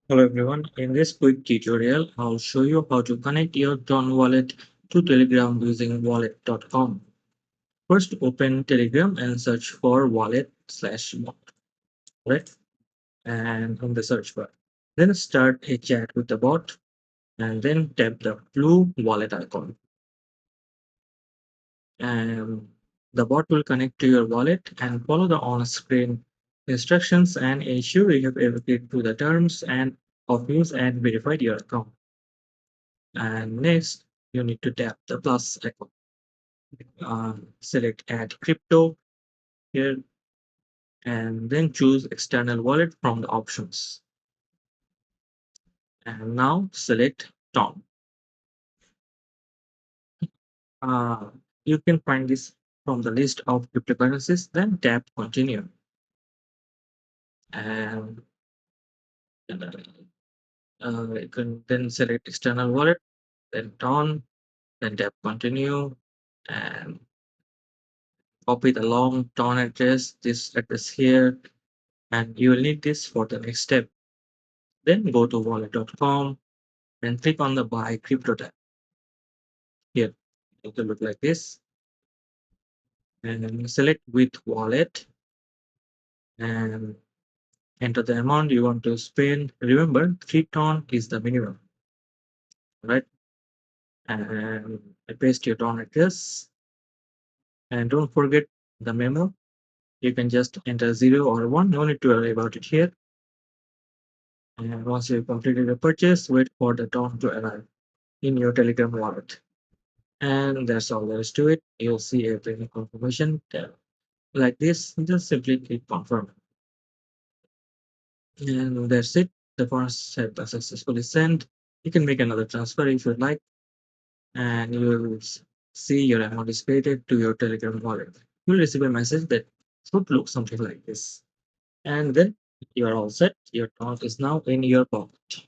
Hello everyone, in this quick tutorial, I'll show you how to connect your Tron wallet to Telegram using wallet.com. First, open Telegram and search for wallet/bot, right? And in the search bar. Then start a chat with the bot and then tap the blue wallet icon. And the bot will connect to your wallet and follow the on-screen instructions and ensure you have agreed to the terms and of use and verified your account. And next, you need to tap the plus icon. Select add crypto here and then choose external wallet from the options. And now select Tom. Uh, you can find this from the list of cryptocurrencies, then tap continue. And you can then select external wallet, then Tom, then tap continue and copy the long Tom address, this address here, and you will need this for the next step. Then go to wallet.com and click on the buy crypto tab. Here, it will look like this. And then select with wallet and enter the amount you want to spend. Remember, 3 ton is the minimum, right? And paste your ton address. And don't forget the memo. You can just enter 0 or 1. No need to worry about it here. And once you've completed the purchase, wait for the ton to arrive in your Telegram wallet. And that's all there is to it. You'll see a payment confirmation tab. Like this, just simply click confirm. And that's it. The funds have been successfully sent. You can make another transfer if you'd like, and you will see your amount is credited to your Telegram wallet. You'll receive a message that should look something like this. And then you are all set. Your account is now in your pocket.